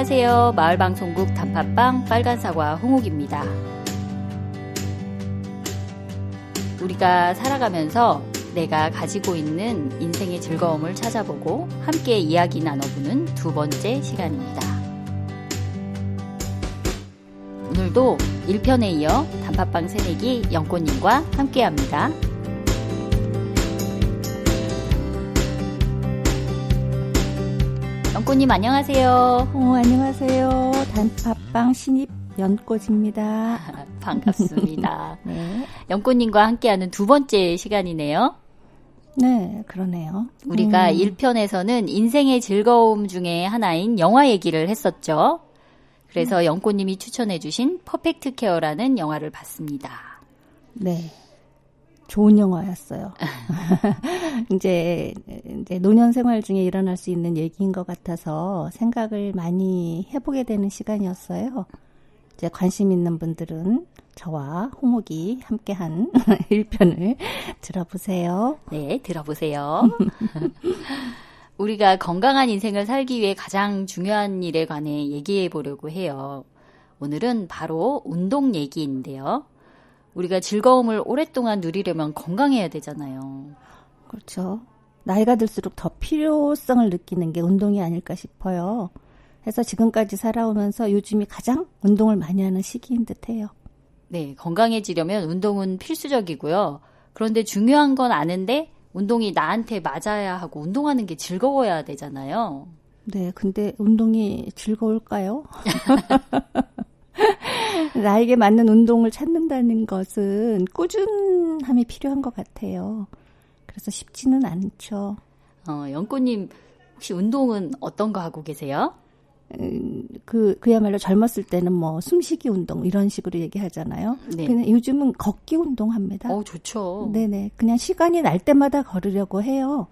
안녕하세요. 마을방송국 단팥빵 빨간사과 홍옥입니다. 우리가 살아가면서 내가 가지고 있는 인생의 즐거움을 찾아보고 함께 이야기 나눠보는 두 번째 시간입니다. 오늘도 1편에 이어 단팥빵 새내기 영꽃님과 함께합니다. 연꽃님 안녕하세요. 안녕하세요. 단팥빵 신입 연꽃입니다. 반갑습니다. 네. 연꽃님과 함께하는 두 번째 시간이네요. 네, 그러네요. 우리가 1편에서는 인생의 즐거움 중에 하나인 영화 얘기를 했었죠. 그래서 연꽃님이 추천해주신 퍼펙트 케어라는 영화를 봤습니다. 네. 좋은 영화였어요. 이제 노년 생활 중에 일어날 수 있는 얘기인 것 같아서 생각을 많이 해보게 되는 시간이었어요. 이제 관심 있는 분들은 저와 홍옥이 함께한 1편을 들어보세요. 네, 들어보세요. 우리가 건강한 인생을 살기 위해 가장 중요한 일에 관해 얘기해 보려고 해요. 오늘은 바로 운동 얘기인데요. 우리가 즐거움을 오랫동안 누리려면 건강해야 되잖아요. 그렇죠. 나이가 들수록 더 필요성을 느끼는 게 운동이 아닐까 싶어요. 그래서 지금까지 살아오면서 요즘이 가장 운동을 많이 하는 시기인 듯해요. 네, 건강해지려면 운동은 필수적이고요. 그런데 중요한 건 아는데 운동이 나한테 맞아야 하고 운동하는 게 즐거워야 되잖아요. 네, 근데 운동이 즐거울까요? 나에게 맞는 운동을 찾는다는 것은 꾸준함이 필요한 것 같아요. 그래서 쉽지는 않죠. 연꽃님 혹시 운동은 어떤 거 하고 계세요? 그야말로 젊었을 때는 뭐 숨쉬기 운동 이런 식으로 얘기하잖아요. 네. 그냥 요즘은 걷기 운동합니다. 좋죠. 네네. 그냥 시간이 날 때마다 걸으려고 해요.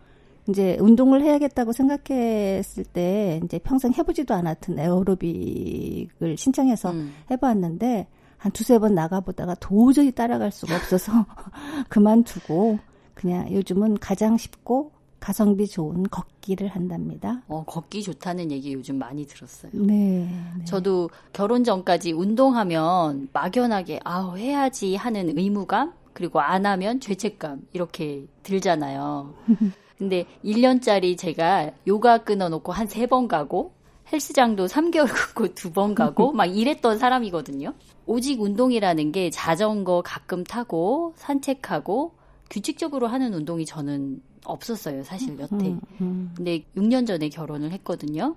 이제 운동을 해야겠다고 생각했을 때 이제 평생 해보지도 않았던 에어로빅을 신청해서 해봤는데 한 두세 번 나가보다가 도저히 따라갈 수가 없어서 그만두고 그냥 요즘은 가장 쉽고 가성비 좋은 걷기를 한답니다. 걷기 좋다는 얘기 요즘 많이 들었어요. 네. 저도 결혼 전까지 운동하면 막연하게 해야지 하는 의무감 그리고 안 하면 죄책감 이렇게 들잖아요. 근데 1년짜리 제가 요가 끊어놓고 한 3번 가고 헬스장도 3개월 끊고 2번 가고 막 이랬던 사람이거든요. 오직 운동이라는 게 자전거 가끔 타고 산책하고 규칙적으로 하는 운동이 저는 없었어요. 사실 여태. 근데 6년 전에 결혼을 했거든요.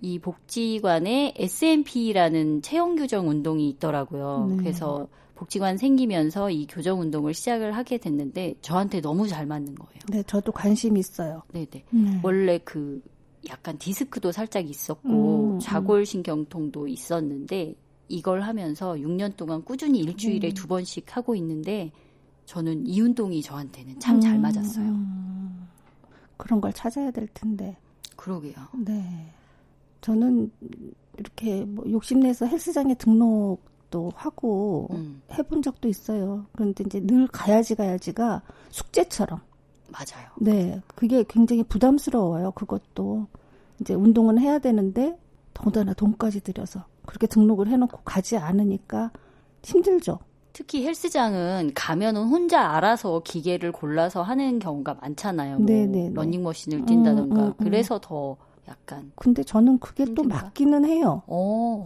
이 복지관에 SNP라는 체형 교정 운동이 있더라고요. 그래서 복지관 생기면서 이 교정 운동을 시작을 하게 됐는데 저한테 너무 잘 맞는 거예요. 네, 저도 관심 있어요. 네네. 원래 약간 디스크도 살짝 있었고 좌골신경통도 있었는데 이걸 하면서 6년 동안 꾸준히 일주일에 2번씩 하고 있는데 저는 이 운동이 저한테는 참 잘 맞았어요. 그런 걸 찾아야 될 텐데. 그러게요. 네. 저는 이렇게 욕심내서 헬스장에 등록도 하고 해본 적도 있어요. 그런데 이제 늘 가야지가 숙제처럼. 맞아요. 네. 그게 굉장히 부담스러워요. 그것도. 이제 운동은 해야 되는데 더군다나 돈까지 들여서 그렇게 등록을 해놓고 가지 않으니까 힘들죠. 특히 헬스장은 가면은 혼자 알아서 기계를 골라서 하는 경우가 많잖아요. 러닝머신을 뛴다던가. 그래서 더 약간. 근데 저는 그게 힘든가? 또 맞기는 해요.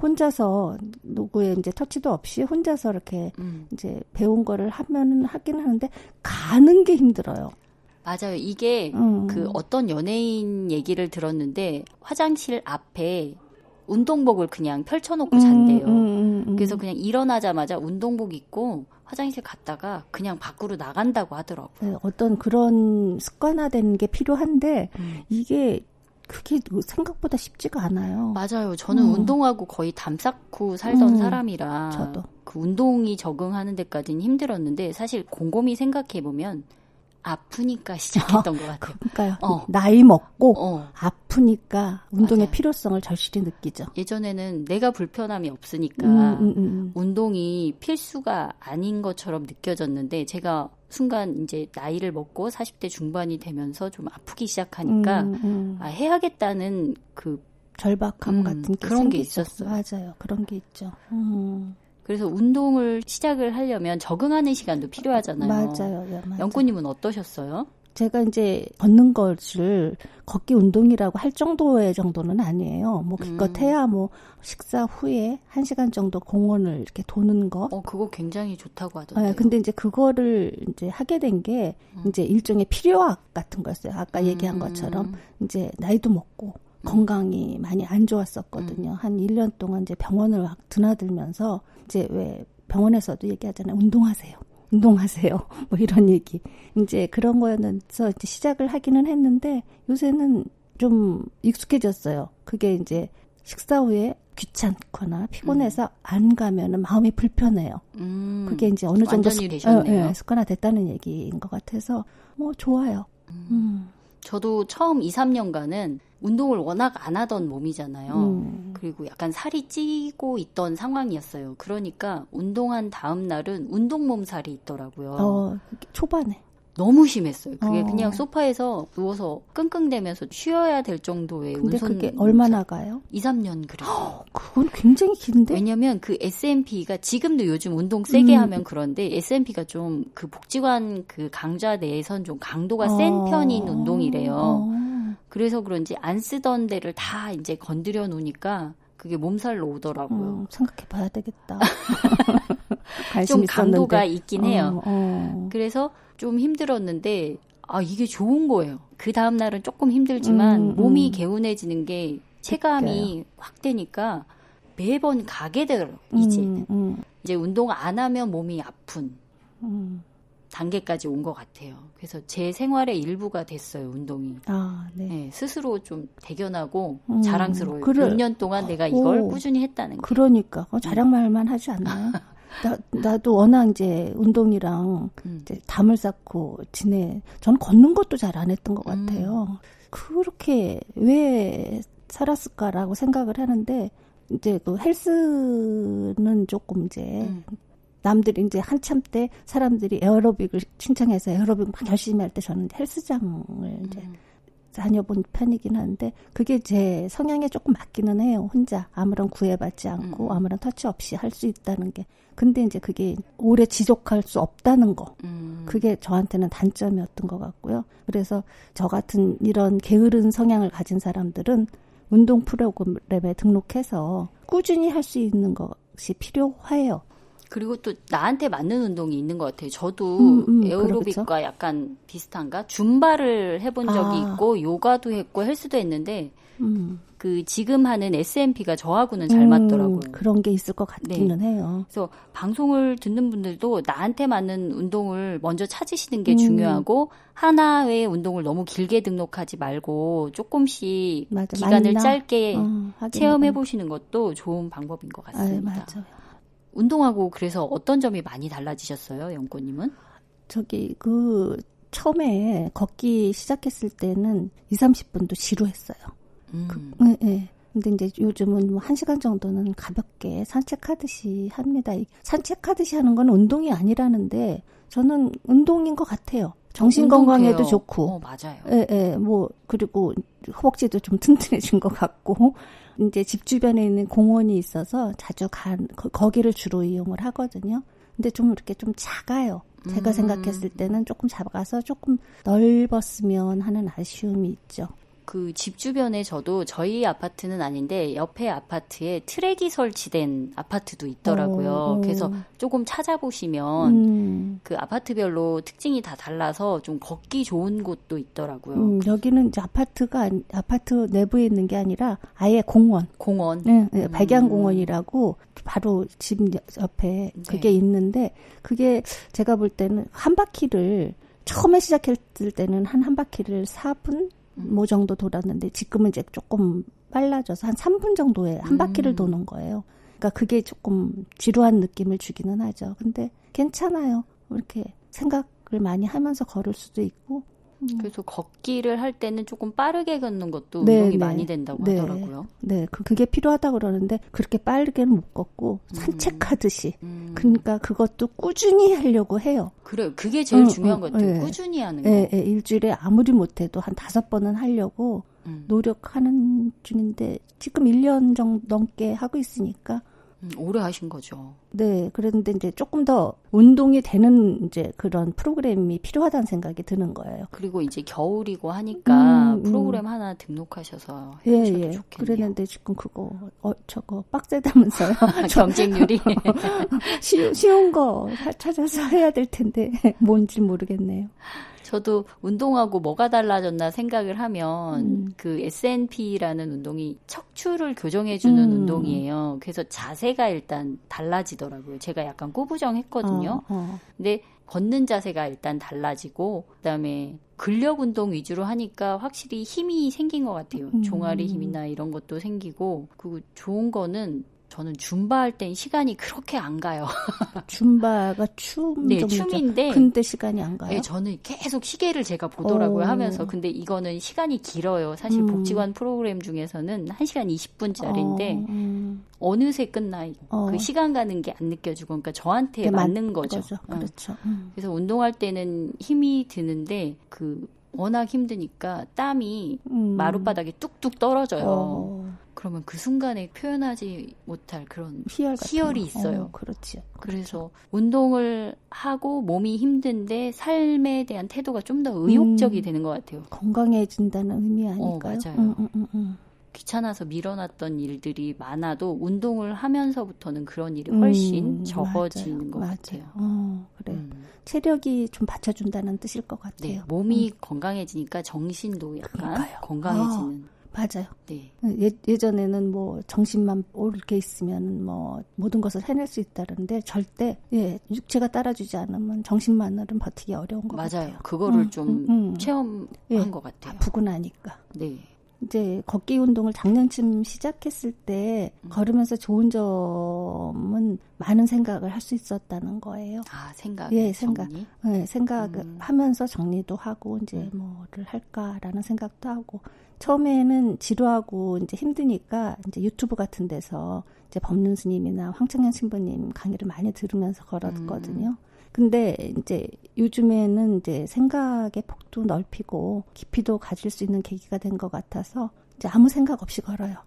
혼자서 누구의 이제 터치도 없이 혼자서 이렇게 이제 배운 거를 하긴 하는데 가는 게 힘들어요. 맞아요. 이게 어떤 연예인 얘기를 들었는데 화장실 앞에 운동복을 그냥 펼쳐놓고 잔대요. 그래서 그냥 일어나자마자 운동복 입고 화장실 갔다가 그냥 밖으로 나간다고 하더라고요. 네, 어떤 그런 습관화되는 게 필요한데 그게 생각보다 쉽지가 않아요. 맞아요. 저는 운동하고 거의 담 쌓고 살던 사람이라 저도. 그 운동이 적응하는 데까지는 힘들었는데 사실 곰곰이 생각해보면 아프니까 시작했던 것 같아요. 그러니까요. 나이 먹고 아프니까 운동의 필요성을 절실히 느끼죠. 예전에는 내가 불편함이 없으니까 운동이 필수가 아닌 것처럼 느껴졌는데 제가 순간 이제 나이를 먹고 40대 중반이 되면서 좀 아프기 시작하니까 해야겠다는 그 절박함 같은 게 그런 게 생기죠. 있었어요. 맞아요. 그런 게 있죠. 그래서 운동을 시작을 하려면 적응하는 시간도 필요하잖아요. 맞아요. 네, 맞아요. 영구님은 어떠셨어요? 제가 이제 걷는 것을 걷기 운동이라고 할 정도의 정도는 아니에요. 뭐 기껏해야 뭐 식사 후에 1시간 정도 공원을 이렇게 도는 거. 그거 굉장히 좋다고 하던데요. 네, 근데 이제 그거를 이제 하게 된 게 이제 일종의 필요악 같은 거였어요. 아까 얘기한 것처럼 이제 나이도 먹고 건강이 많이 안 좋았었거든요. 한 1년 동안 이제 병원을 막 드나들면서 이제 왜 병원에서도 얘기하잖아요. 운동하세요. 뭐 이런 얘기. 이제 그런 거였는서 이제 시작을 하기는 했는데 요새는 좀 익숙해졌어요. 그게 이제 식사 후에 귀찮거나 피곤해서 안 가면은 마음이 불편해요. 그게 이제 어느 정도 습관화됐다는 얘기인 것 같아서 뭐 좋아요. 저도 처음 2, 3년간은 운동을 워낙 안 하던 몸이잖아요. 그리고 약간 살이 찌고 있던 상황이었어요. 그러니까 운동한 다음 날은 운동 몸살이 있더라고요. 초반에. 너무 심했어요. 그게 그냥 소파에서 누워서 끙끙대면서 쉬어야 될 정도의 근데 운손 그게 얼마나 가요? 2, 3년 그랬어요. 그건 굉장히 긴데? 왜냐면 그 S&P가 지금도 요즘 운동 세게 하면 그런데 S&P가 좀 그 복지관 그 강좌 내에선 좀 강도가 센 편인 운동이래요. 그래서 그런지 안 쓰던 데를 다 이제 건드려 놓으니까 그게 몸살로 오더라고요. 생각해 봐야 되겠다. 좀 강도가 있긴 해요. 그래서 좀 힘들었는데 이게 좋은 거예요. 그 다음 날은 조금 힘들지만 몸이 개운해지는 게 체감이 확 되니까 매번 가게 되더라고요. 이제 운동 안 하면 몸이 아픈 단계까지 온 것 같아요. 그래서 제 생활의 일부가 됐어요, 운동이. 네, 스스로 좀 대견하고 자랑스러워요. 몇 년 동안 내가 이걸 꾸준히 했다는 게. 그러니까 자랑말만 하지 않나요? 나도 워낙 이제 운동이랑 이제 담을 쌓고 저는 걷는 것도 잘 안 했던 것 같아요. 그렇게 왜 살았을까라고 생각을 하는데 이제 그 헬스는 조금 이제 남들이 이제 한참 때 사람들이 에어로빅을 신청해서 에어로빅 막 열심히 할 때 저는 헬스장을 이제 다녀본 편이긴 한데 그게 제 성향에 조금 맞기는 해요. 혼자 아무런 구애받지 않고 아무런 터치 없이 할 수 있다는 게. 근데 이제 그게 오래 지속할 수 없다는 거. 그게 저한테는 단점이었던 것 같고요. 그래서 저 같은 이런 게으른 성향을 가진 사람들은 운동 프로그램에 등록해서 꾸준히 할 수 있는 것이 필요해요. 그리고 또 나한테 맞는 운동이 있는 것 같아요. 저도 에어로빅과 그렇죠? 약간 비슷한가? 줌바를 해본 적이 있고 요가도 했고 헬스도 했는데 그 지금 하는 S&P가 저하고는 잘 맞더라고요. 그런 게 있을 것 같기는 해요. 그래서 방송을 듣는 분들도 나한테 맞는 운동을 먼저 찾으시는 게 중요하고 하나의 운동을 너무 길게 등록하지 말고 조금씩 기간을 짧게 체험해 보시는 것도 좋은 방법인 것 같습니다. 맞아요. 운동하고 그래서 어떤 점이 많이 달라지셨어요, 영꼬님은? 처음에 걷기 시작했을 때는 2, 30분도 지루했어요. 네. 근데 이제 요즘은 뭐 1시간 정도는 가볍게 산책하듯이 합니다. 산책하듯이 하는 건 운동이 아니라는데 저는 운동인 것 같아요. 정신 건강에도 좋고. 맞아요. 예. 뭐 그리고 허벅지도 좀 튼튼해진 것 같고. 이제 집 주변에 있는 공원이 있어서 자주 거기를 주로 이용을 하거든요. 근데 좀 이렇게 좀 작아요. 제가 생각했을 때는 조금 작아서 조금 넓었으면 하는 아쉬움이 있죠. 그 집 주변에 저희 아파트는 아닌데 옆에 아파트에 트랙이 설치된 아파트도 있더라고요. 그래서 조금 찾아보시면 그 아파트별로 특징이 다 달라서 좀 걷기 좋은 곳도 있더라고요. 여기는 이제 아파트 내부에 있는 게 아니라 아예 공원. 네, 백양공원이라고 바로 집 옆에 그게 있는데 그게 제가 볼 때는 한 바퀴를 처음에 시작했을 때는 한 바퀴를 4분 뭐 정도 돌았는데 지금은 이제 조금 빨라져서 한 3분 정도에 한 바퀴를 도는 거예요. 그러니까 그게 조금 지루한 느낌을 주기는 하죠. 근데 괜찮아요. 이렇게 생각을 많이 하면서 걸을 수도 있고. 그래서 걷기를 할 때는 조금 빠르게 걷는 것도 운동이 많이 된다고 하더라고요. 네, 그게 필요하다고 그러는데 그렇게 빠르게는 못 걷고 산책하듯이. 그러니까 그것도 꾸준히 하려고 해요. 그래요. 그게 제일 중요한 것 같아요. 꾸준히 하는 거. 네, 일주일에 아무리 못해도 한 5번은 하려고 노력하는 중인데 지금 1년 정도 넘게 하고 있으니까 오래 하신 거죠. 네, 그런데 이제 조금 더 운동이 되는 이제 그런 프로그램이 필요하다는 생각이 드는 거예요. 그리고 이제 겨울이고 하니까 프로그램 하나 등록하셔서 해주셔도 좋겠네요. 그랬는데 지금 그거 저거 빡세다면서요. 경쟁률이 쉬운 거 찾아서 해야 될 텐데 뭔지 모르겠네요. 저도 운동하고 뭐가 달라졌나 생각을 하면 그 S&P라는 운동이 척추를 교정해주는 운동이에요. 그래서 자세가 일단 달라지더라고요. 제가 약간 꼬부정했거든요. 근데 걷는 자세가 일단 달라지고 그다음에 근력 운동 위주로 하니까 확실히 힘이 생긴 것 같아요. 종아리 힘이나 이런 것도 생기고 그리고 좋은 거는 저는 줌바 할 땐 시간이 그렇게 안 가요. 줌바가 춤 네, 정도죠. 춤인데 근데 시간이 안 가요? 네, 저는 계속 시계를 제가 보더라고요. 하면서. 근데 이거는 시간이 길어요. 사실 복지관 프로그램 중에서는 1시간 20분짜리인데 어느새 끝나. 그 시간 가는 게 안 느껴지고 그러니까 저한테 맞는 거죠. 그렇죠. 그래서 운동할 때는 힘이 드는데 워낙 힘드니까 땀이 마룻바닥에 뚝뚝 떨어져요. 그러면 그 순간에 표현하지 못할 그런 희열이 있어요. 그렇지. 그래서 운동을 하고 몸이 힘든데 삶에 대한 태도가 좀 더 의욕적이 되는 것 같아요. 건강해진다는 의미 아닐까요? 맞아요. 귀찮아서 밀어놨던 일들이 많아도 운동을 하면서부터는 그런 일이 훨씬 적어지는 것 같아요. 그래. 체력이 좀 받쳐준다는 뜻일 것 같아요. 네, 몸이 건강해지니까 정신도 약간 건강해지는. 맞아요. 네. 예전에는 뭐 정신만 옳게 있으면 뭐 모든 것을 해낼 수 있다는데 절대 육체가 따라주지 않으면 정신만으로는 버티기 어려운 것 같아요. 맞아요. 그거를 좀 체험한 것 같아요. 아프고 나니까. 네. 이제 걷기 운동을 작년쯤 시작했을 때 걸으면서 좋은 점은 많은 생각을 할 수 있었다는 거예요. 생각. 정리? 네, 생각을 하면서 정리도 하고 이제 뭐를 할까라는 생각도 하고 처음에는 지루하고 이제 힘드니까 이제 유튜브 같은 데서 이제 법륜 스님이나 황청현 신부님 강의를 많이 들으면서 걸었거든요. 근데 이제 요즘에는 이제 생각의 폭도 넓히고 깊이도 가질 수 있는 계기가 된 것 같아서 이제 아무 생각 없이 걸어요.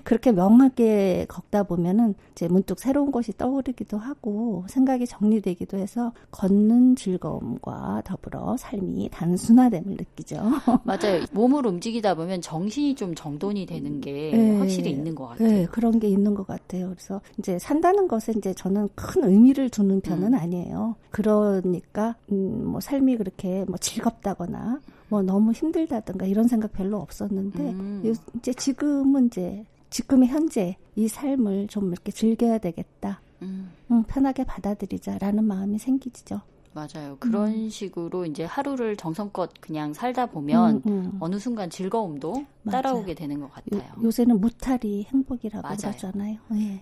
그렇게 명하게 걷다 보면은 이제 문득 새로운 것이 떠오르기도 하고 생각이 정리되기도 해서 걷는 즐거움과 더불어 삶이 단순화됨을 느끼죠. 맞아요. 몸을 움직이다 보면 정신이 좀 정돈이 되는 게 확실히 있는 것 같아요. 네, 그런 게 있는 것 같아요. 그래서 이제 산다는 것에 이제 저는 큰 의미를 두는 편은 아니에요. 그러니까 뭐 삶이 그렇게 뭐 즐겁다거나 뭐 너무 힘들다든가 이런 생각 별로 없었는데 이제 지금은 이제 지금의 현재 이 삶을 좀 이렇게 즐겨야 되겠다. 편하게 받아들이자라는 마음이 생기죠. 맞아요. 그런 식으로 이제 하루를 정성껏 그냥 살다 보면 어느 순간 즐거움도 따라오게 되는 것 같아요. 요새는 무탈이 행복이라고 그러잖아요.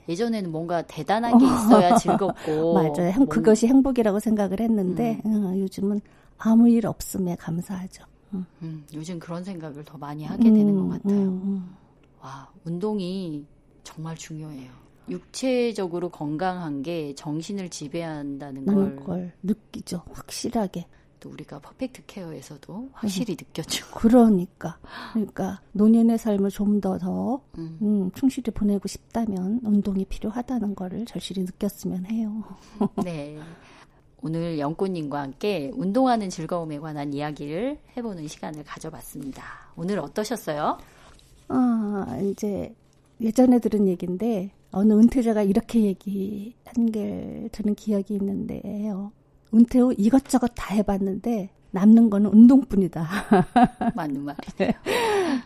예전에는 뭔가 대단한 게 있어야 즐겁고. 맞아요. 그것이 행복이라고 생각을 했는데 요즘은 아무 일 없음에 감사하죠. 요즘 그런 생각을 더 많이 하게 되는 것 같아요. 와, 운동이 정말 중요해요. 육체적으로 건강한 게 정신을 지배한다는 걸 느끼죠. 확실하게. 또 우리가 퍼펙트 케어에서도 확실히 느꼈죠. 그러니까 노년의 삶을 좀 더 충실히 보내고 싶다면 운동이 필요하다는 거를 절실히 느꼈으면 해요. 네. 오늘 영꽃님과 함께 운동하는 즐거움에 관한 이야기를 해보는 시간을 가져봤습니다. 오늘 어떠셨어요? 이제 예전에 들은 얘기인데 어느 은퇴자가 이렇게 얘기한 게 들은 기억이 있는데요. 은퇴 후 이것저것 다 해봤는데 남는 거는 운동뿐이다. 맞는 말이에요.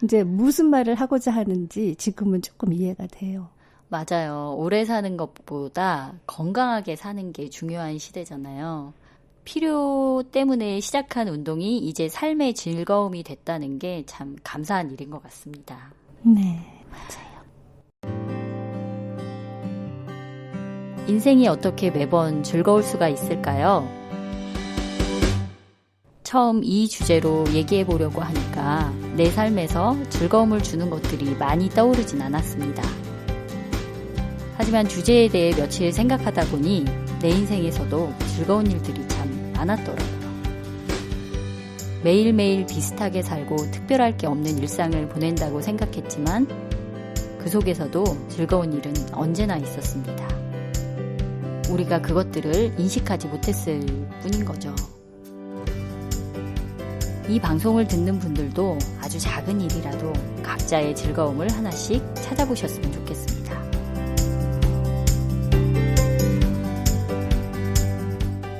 이제 무슨 말을 하고자 하는지 지금은 조금 이해가 돼요. 맞아요. 오래 사는 것보다 건강하게 사는 게 중요한 시대잖아요. 필요 때문에 시작한 운동이 이제 삶의 즐거움이 됐다는 게 참 감사한 일인 것 같습니다. 네, 맞아요. 인생이 어떻게 매번 즐거울 수가 있을까요? 처음 이 주제로 얘기해 보려고 하니까 내 삶에서 즐거움을 주는 것들이 많이 떠오르진 않았습니다. 하지만 주제에 대해 며칠 생각하다 보니 내 인생에서도 즐거운 일들이 참 많았더라고요. 매일매일 비슷하게 살고 특별할 게 없는 일상을 보낸다고 생각했지만 그 속에서도 즐거운 일은 언제나 있었습니다. 우리가 그것들을 인식하지 못했을 뿐인 거죠. 이 방송을 듣는 분들도 아주 작은 일이라도 각자의 즐거움을 하나씩 찾아보셨으면 좋겠습니다.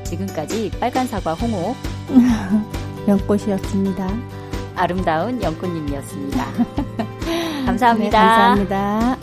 지금까지 빨간 사과 홍옥 연꽃이었습니다. 아름다운 연꽃님이었습니다. 감사합니다. 네, 감사합니다.